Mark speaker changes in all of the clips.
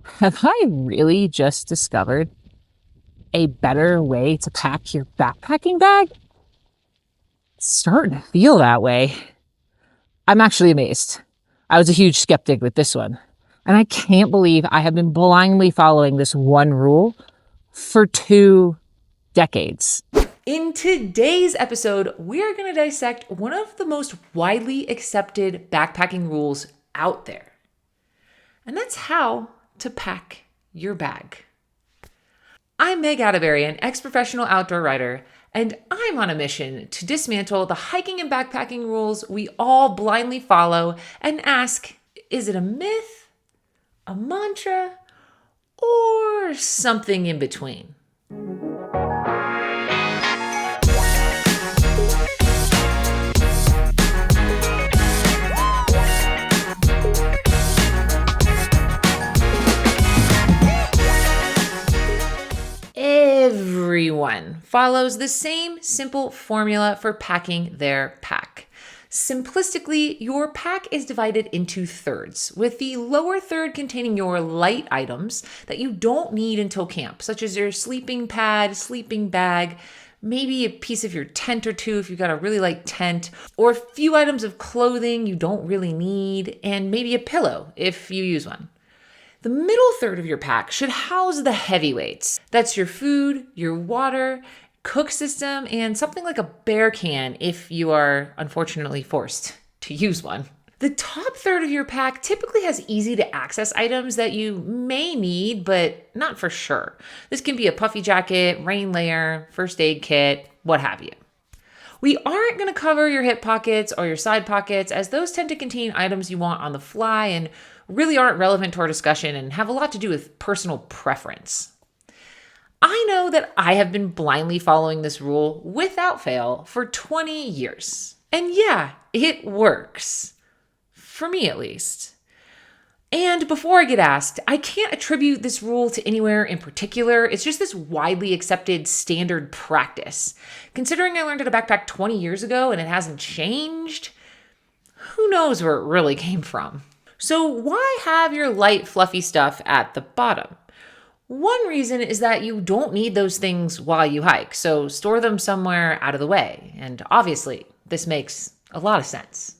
Speaker 1: Have I really just discovered a better way to pack your backpacking bag? It's starting to feel that way. I'm actually amazed. I was a huge skeptic with this one. And I can't believe I have been blindly following this one rule for 2 decades.
Speaker 2: In today's episode, we're going to dissect one of the most widely accepted backpacking rules out there. And that's how to pack your bag. I'm Meg Atteberry, an ex-professional outdoor writer, and I'm on a mission to dismantle the hiking and backpacking rules we all blindly follow and ask, is it a myth, a mantra, or something in between? Everyone follows the same simple formula for packing their pack. Simplistically, your pack is divided into thirds, with the lower third containing your light items that you don't need until camp, such as your sleeping pad, sleeping bag, maybe a piece of your tent or two if you've got a really light tent, or a few items of clothing you don't really need, and maybe a pillow if you use one. The middle third of your pack should house the heavyweights. That's your food, your water, cook system, and something like a bear can if you are unfortunately forced to use one. The top third of your pack typically has easy to access items that you may need, but not for sure. This can be a puffy jacket, rain layer, first aid kit, what have you. We aren't going to cover your hip pockets or your side pockets, as those tend to contain items you want on the fly and really aren't relevant to our discussion and have a lot to do with personal preference. I know that I have been blindly following this rule without fail for 20 years. And yeah, it works. For me, at least. And before I get asked, I can't attribute this rule to anywhere in particular. It's just this widely accepted standard practice. Considering I learned how to backpack 20 years ago and it hasn't changed, who knows where it really came from? So why have your light, fluffy stuff at the bottom? One reason is that you don't need those things while you hike, so store them somewhere out of the way. And obviously, this makes a lot of sense.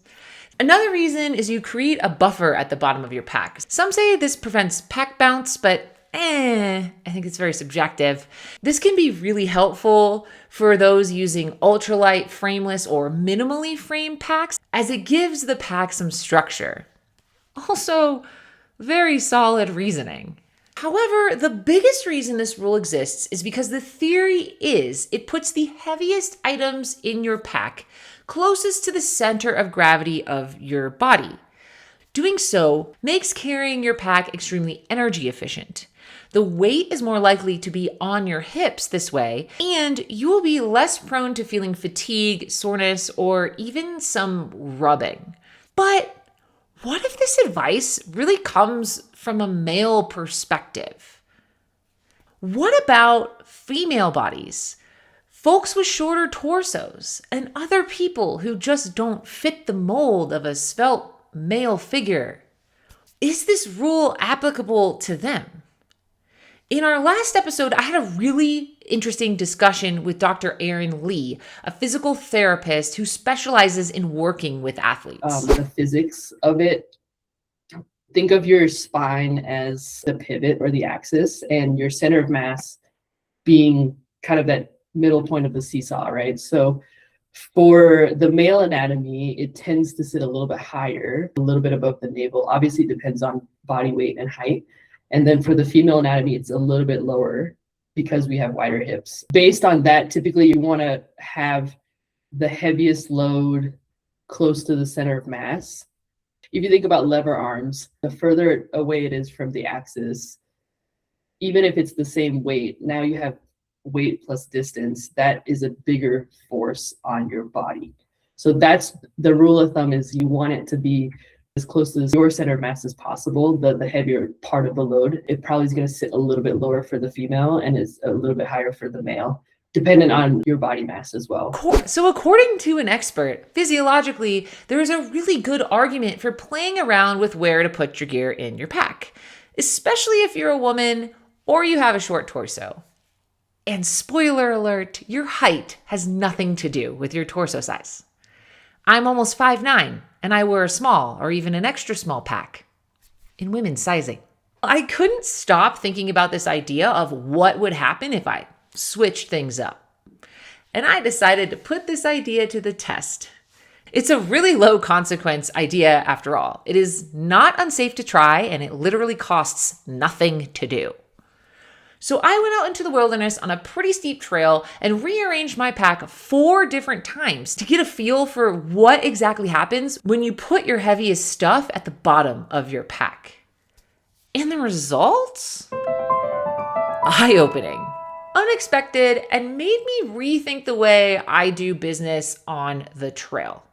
Speaker 2: Another reason is you create a buffer at the bottom of your pack. Some say this prevents pack bounce, but I think it's very subjective. This can be really helpful for those using ultralight, frameless, or minimally framed packs, as it gives the pack some structure. Also, very solid reasoning. However, the biggest reason this rule exists is because the theory is it puts the heaviest items in your pack closest to the center of gravity of your body. Doing so makes carrying your pack extremely energy efficient. The weight is more likely to be on your hips this way, and you will be less prone to feeling fatigue, soreness, or even some rubbing. But what if this advice really comes from a male perspective? What about female bodies, folks with shorter torsos, and other people who just don't fit the mold of a svelte male figure? Is this rule applicable to them? In our last episode, I had a really interesting discussion with Dr. Erin Lee, a physical therapist who specializes in working with athletes.
Speaker 3: The physics of it. Think of your spine as the pivot or the axis, and your center of mass being kind of that middle point of the seesaw, right? So for the male anatomy, it tends to sit a little bit higher, a little bit above the navel. Obviously, it depends on body weight and height. And then for the female anatomy, it's a little bit lower because we have wider hips. Based on that, typically you want to have the heaviest load close to the center of mass. If you think about lever arms, the further away it is from the axis, even if it's the same weight, now you have weight plus distance. That is a bigger force on your body. So that's the rule of thumb, is you want it to be as close to your center of mass as possible, the heavier part of the load. It probably is going to sit a little bit lower for the female and is a little bit higher for the male. dependent on your body mass as well.
Speaker 2: So according to an expert, physiologically, there is a really good argument for playing around with where to put your gear in your pack, especially if you're a woman or you have a short torso. And spoiler alert, your height has nothing to do with your torso size. I'm almost 5'9", and I wear a small or even an extra small pack in women's sizing. I couldn't stop thinking about this idea of what would happen if I switched things up. And I decided to put this idea to the test. It's a really low consequence idea after all. It is not unsafe to try, and it literally costs nothing to do. So I went out into the wilderness on a pretty steep trail and rearranged my pack 4 different times to get a feel for what exactly happens when you put your heaviest stuff at the bottom of your pack. And the results? Eye-opening, unexpected, and made me rethink the way I do business on the trail.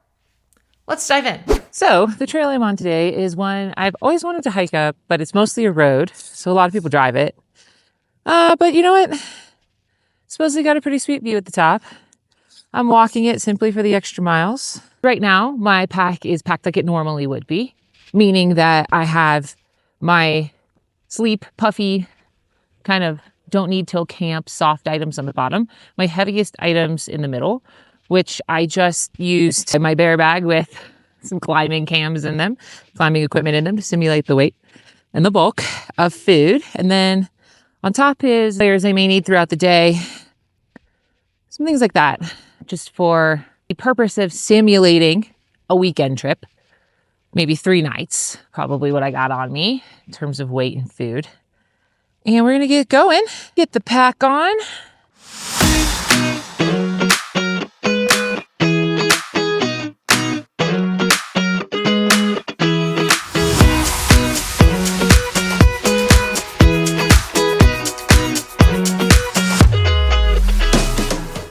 Speaker 2: Let's dive in.
Speaker 1: So the trail I'm on today is one I've always wanted to hike up, but it's mostly a road, so a lot of people drive it. But you know what? Supposedly got a pretty sweet view at the top. I'm walking it simply for the extra miles. Right now, my pack is packed like it normally would be, meaning that I have my sleep, puffy, kind of don't need till camp soft items on the bottom, my heaviest items in the middle, which I just used in my bear bag with some climbing cams in them, climbing equipment in them to simulate the weight and the bulk of food. And then on top is layers I may need throughout the day, some things like that, just for the purpose of simulating a weekend trip, maybe 3 nights, probably what I got on me in terms of weight and food. And we're going to get going, get the pack on.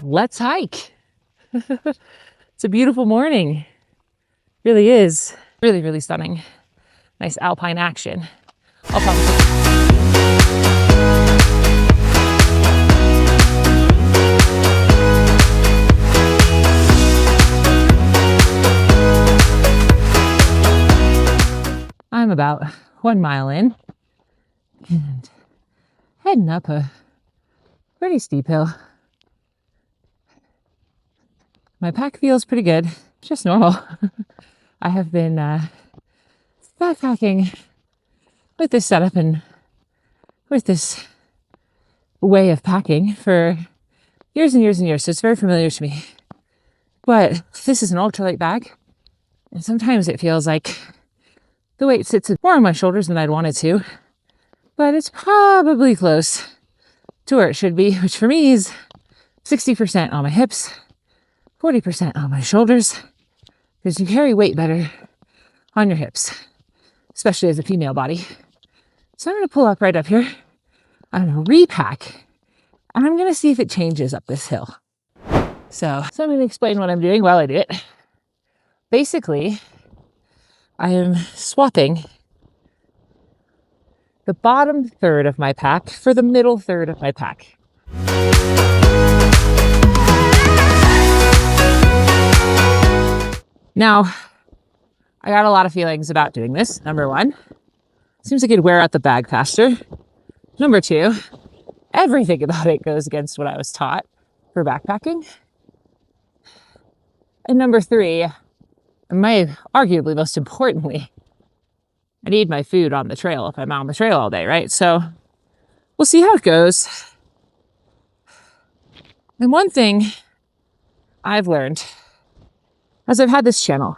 Speaker 1: Let's hike. It's a beautiful morning. Really is. Really, really stunning. Nice alpine action. I'll I'm about 1 mile in and heading up a pretty steep hill. My pack feels pretty good, just normal. I have been backpacking with this setup and with this way of packing for years and years and years, so it's very familiar to me. But this is an ultralight bag, and sometimes it feels like the weight sits more on my shoulders than I'd want it to, but it's probably close to where it should be, which for me is 60% on my hips, 40% on my shoulders, because you carry weight better on your hips, especially as a female body. So I'm going to pull up right up here. I'm going to repack, and I'm going to see if it changes up this hill. So I'm going to explain what I'm doing while I do it. Basically, I am swapping the bottom third of my pack for the middle third of my pack. Now, I got a lot of feelings about doing this. Number 1, seems like it'd wear out the bag faster. Number 2, everything about it goes against what I was taught for backpacking. And number 3, and arguably most importantly, I need my food on the trail if I'm on the trail all day, right? So we'll see how it goes. And one thing I've learned as I've had this channel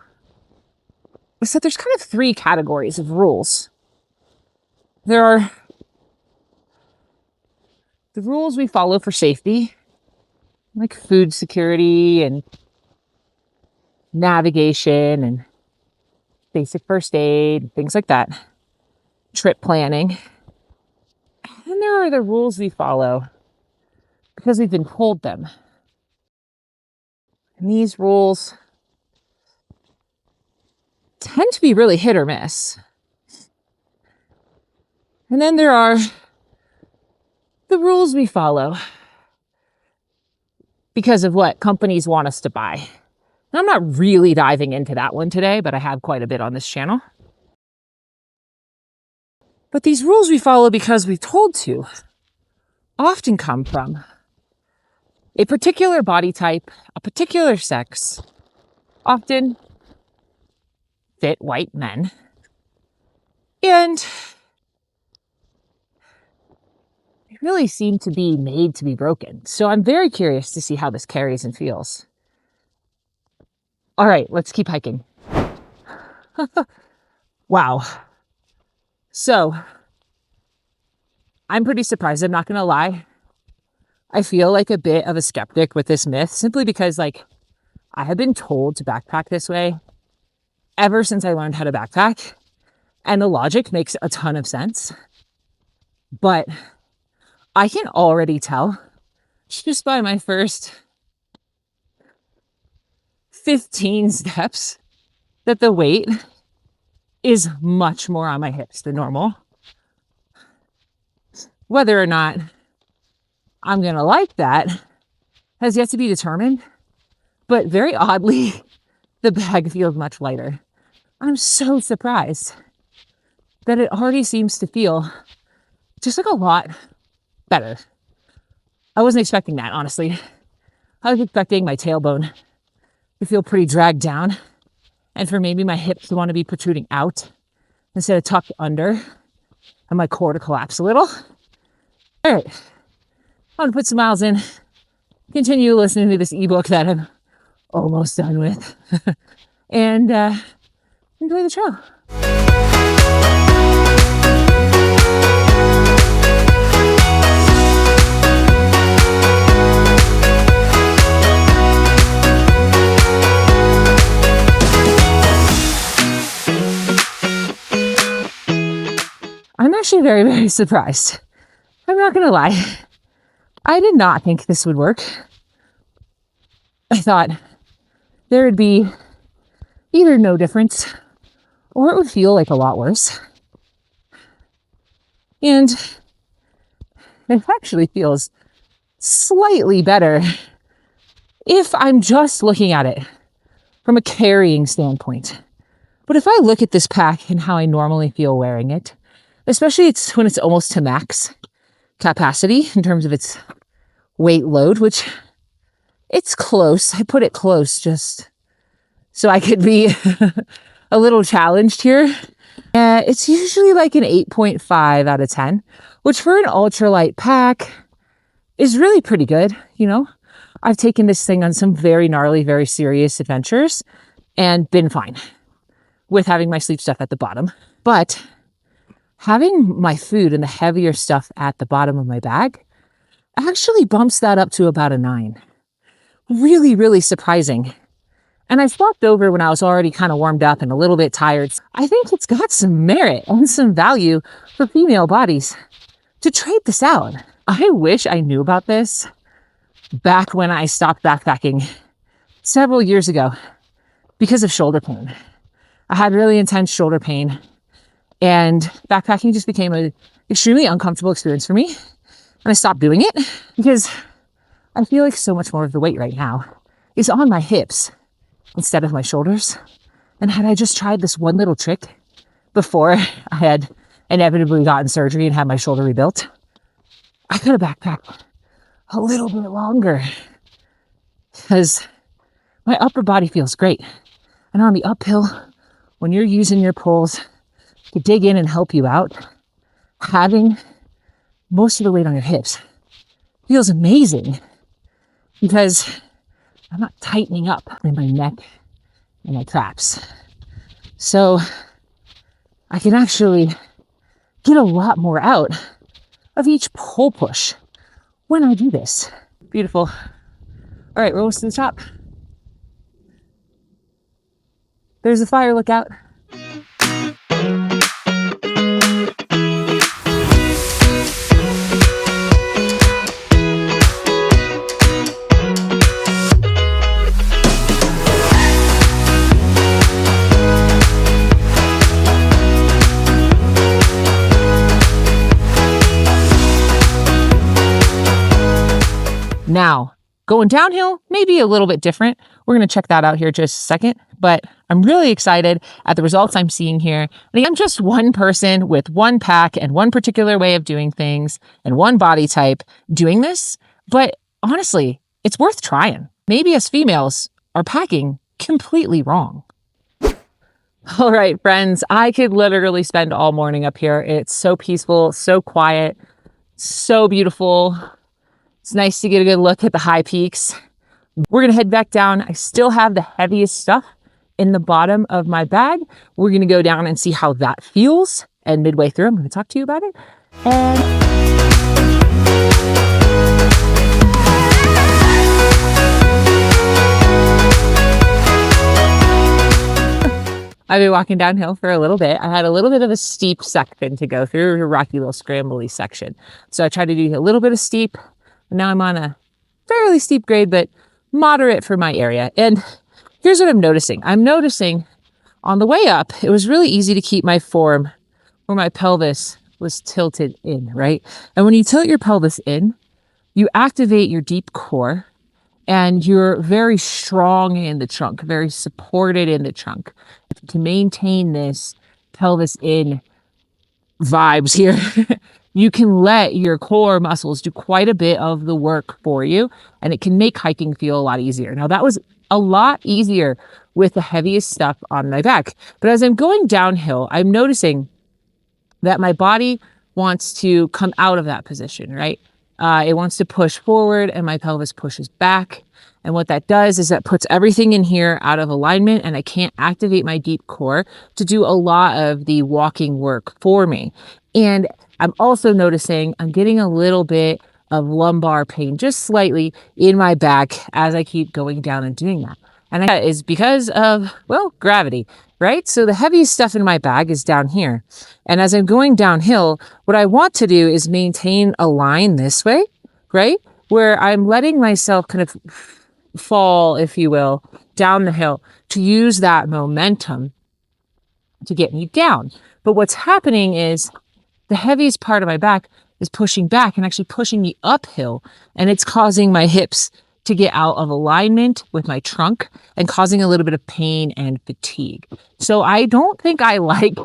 Speaker 1: is that there's kind of 3 categories of rules. There are the rules we follow for safety, like food security and navigation and basic first aid, things like that, trip planning. And then there are the rules we follow because we've been told them. And these rules tend to be really hit or miss. And then there are the rules we follow because of what companies want us to buy. And I'm not really diving into that one today, but I have quite a bit on this channel. But these rules we follow because we're told to often come from a particular body type, a particular sex, often fit white men. And they really seem to be made to be broken. So I'm very curious to see how this carries and feels. All right, let's keep hiking. Wow. So I'm pretty surprised. I'm not going to lie. I feel like a bit of a skeptic with this myth simply because I have been told to backpack this way ever since I learned how to backpack. And the logic makes a ton of sense. But I can already tell just by my first 15 steps that the weight is much more on my hips than normal. Whether or not I'm going to like that has yet to be determined. But very oddly, the bag feels much lighter. I'm so surprised that it already seems to feel just a lot better. I wasn't expecting that, honestly. I was expecting my tailbone to feel pretty dragged down and for maybe my hips to want to be protruding out instead of tucked under and my core to collapse a little. All right, I'm gonna put some miles in, continue listening to this ebook that I'm almost done with, and enjoy the show. I'm actually very, very surprised. I'm not going to lie. I did not think this would work. I thought there would be either no difference or it would feel like a lot worse. And it actually feels slightly better if I'm just looking at it from a carrying standpoint. But if I look at this pack and how I normally feel wearing it, especially when it's almost to max capacity in terms of its weight load, which it's close. I put it close just so I could be a little challenged here. It's usually like an 8.5 out of 10, which for an ultralight pack is really pretty good. You know, I've taken this thing on some very gnarly, very serious adventures and been fine with having my sleep stuff at the bottom. But having my food and the heavier stuff at the bottom of my bag actually bumps that up to about a 9. Really, really surprising. And I swapped over when I was already kind of warmed up and a little bit tired. I think it's got some merit and some value for female bodies to trade this out. I wish I knew about this back when I stopped backpacking several years ago because of shoulder pain. I had really intense shoulder pain. And backpacking just became an extremely uncomfortable experience for me. And I stopped doing it because I feel like so much more of the weight right now is on my hips instead of my shoulders. And had I just tried this one little trick before I had inevitably gotten surgery and had my shoulder rebuilt, I could have backpacked a little bit longer because my upper body feels great. And on the uphill, when you're using your poles to dig in and help you out, having most of the weight on your hips feels amazing because I'm not tightening up in my neck and my traps. So I can actually get a lot more out of each pole push when I do this. Beautiful. All right, we're almost to the top. There's a fire, look out. Now, Going downhill, maybe a little bit different. We're going to check that out here just a second, but I'm really excited at the results I'm seeing here. And I'm just one person with one pack and one particular way of doing things and one body type doing this. But honestly, it's worth trying. Maybe us females are packing completely wrong. All right, friends, I could literally spend all morning up here. It's so peaceful, so quiet, so beautiful. It's nice to get a good look at the high peaks. We're going to head back down. I still have the heaviest stuff in the bottom of my bag. We're going to go down and see how that feels. And midway through, I'm going to talk to you about it. I've been walking downhill for a little bit. I had a little bit of a steep section to go through, a rocky little scrambly section. So I tried to do a little bit of steep. Now I'm on a fairly steep grade, but moderate for my area. And here's what I'm noticing. I'm noticing on the way up, it was really easy to keep my form where my pelvis was tilted in, right? And when you tilt your pelvis in, you activate your deep core and you're very strong in the trunk, very supported in the trunk. To maintain this pelvis in vibes here, you can let your core muscles do quite a bit of the work for you, and it can make hiking feel a lot easier. Now, that was a lot easier with the heaviest stuff on my back. But as I'm going downhill, I'm noticing that my body wants to come out of that position, right? It wants to push forward and my pelvis pushes back. And what that does is that puts everything in here out of alignment, and I can't activate my deep core to do a lot of the walking work for me. And I'm also noticing I'm getting a little bit of lumbar pain, just slightly in my back as I keep going down and doing that. And that is because of, well, gravity, right? So the heaviest stuff in my bag is down here. And as I'm going downhill, what I want to do is maintain a line this way, right? Where I'm letting myself kind of fall, if you will, down the hill to use that momentum to get me down. But what's happening is the heaviest part of my back is pushing back and actually pushing me uphill, and it's causing my hips to get out of alignment with my trunk and causing a little bit of pain and fatigue. So I don't think I like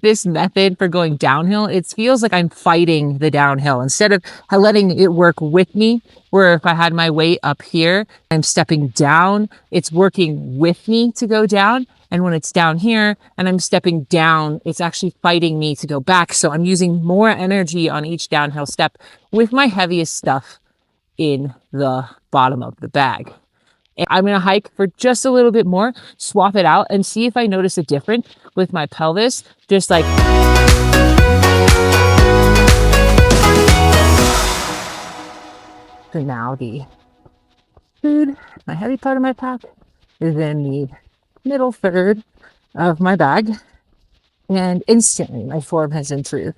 Speaker 1: this method for going downhill. It feels like I'm fighting the downhill instead of letting it work with me, where if I had my weight up here, I'm stepping down, it's working with me to go down. And when it's down here and I'm stepping down, it's actually fighting me to go back. So I'm using more energy on each downhill step with my heaviest stuff in the bottom of the bag. And I'm going to hike for just a little bit more, swap it out, and see if I notice a difference with my pelvis. Just like so now the food, my heavy part of my pack, is in the middle third of my bag, and instantly my form has improved.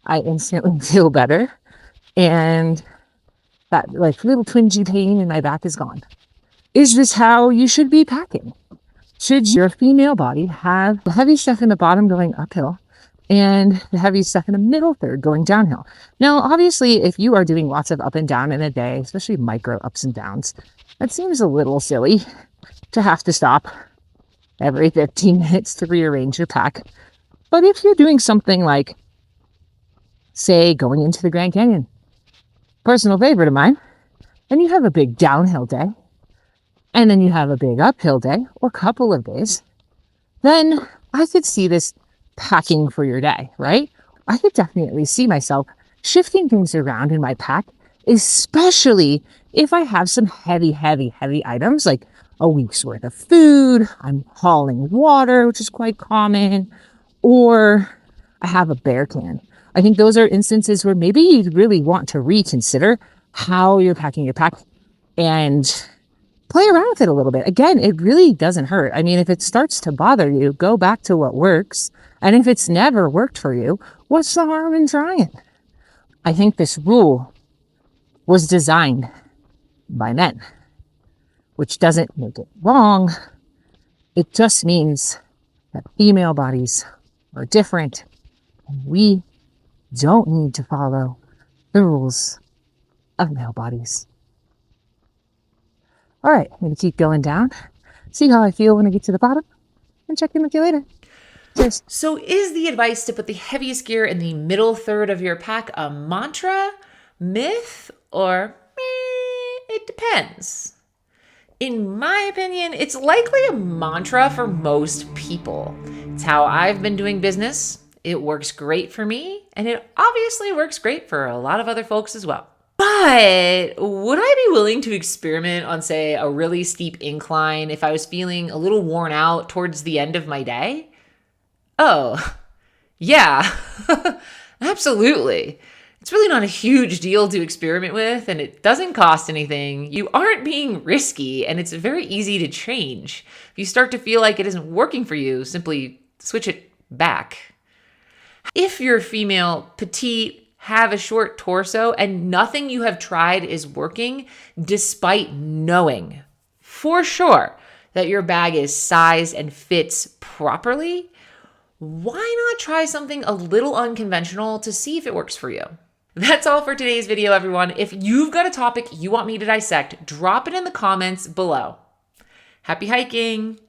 Speaker 1: I instantly feel better, and that like little twingy pain in my back is gone. Is this how you should be packing? Should your female body have the heavy stuff in the bottom going uphill and the heavy stuff in the middle third going downhill? Now, obviously, if you are doing lots of up and down in a day, especially micro ups and downs, that seems a little silly to have to stop every 15 minutes to rearrange your pack. But if you're doing something like, say, going into the Grand Canyon, personal favorite of mine, and you have a big downhill day, and then you have a big uphill day, or couple of days, then I could see this packing for your day, right? I could definitely see myself shifting things around in my pack, especially if I have some heavy items, like a week's worth of food, I'm hauling water, which is quite common, or I have a bear can. I think those are instances where maybe you really want to reconsider how you're packing your pack and play around with it a little bit. Again, it really doesn't hurt. I mean, if it starts to bother you, go back to what works. And if it's never worked for you, what's the harm in trying? I think this rule was designed by men, which doesn't make it wrong. It just means that female bodies are different, and we don't need to follow the rules of male bodies. All right, I'm gonna keep going down, see how I feel when I get to the bottom, and check in with you later. Cheers.
Speaker 2: So is the advice to put the heaviest gear in the middle third of your pack a mantra, myth, or it depends? In my opinion, it's likely a mantra for most people. It's how I've been doing business. It works great for me, and it obviously works great for a lot of other folks as well. But would I be willing to experiment on, say, a really steep incline if I was feeling a little worn out towards the end of my day? Oh, yeah, absolutely. It's really not a huge deal to experiment with, and it doesn't cost anything. You aren't being risky, and it's very easy to change. If you start to feel like it isn't working for you, simply switch it back. If you're female, petite, have a short torso, and nothing you have tried is working, despite knowing for sure that your bag is sized and fits properly, why not try something a little unconventional to see if it works for you? That's all for today's video, everyone. If you've got a topic you want me to dissect, drop it in the comments below. Happy hiking!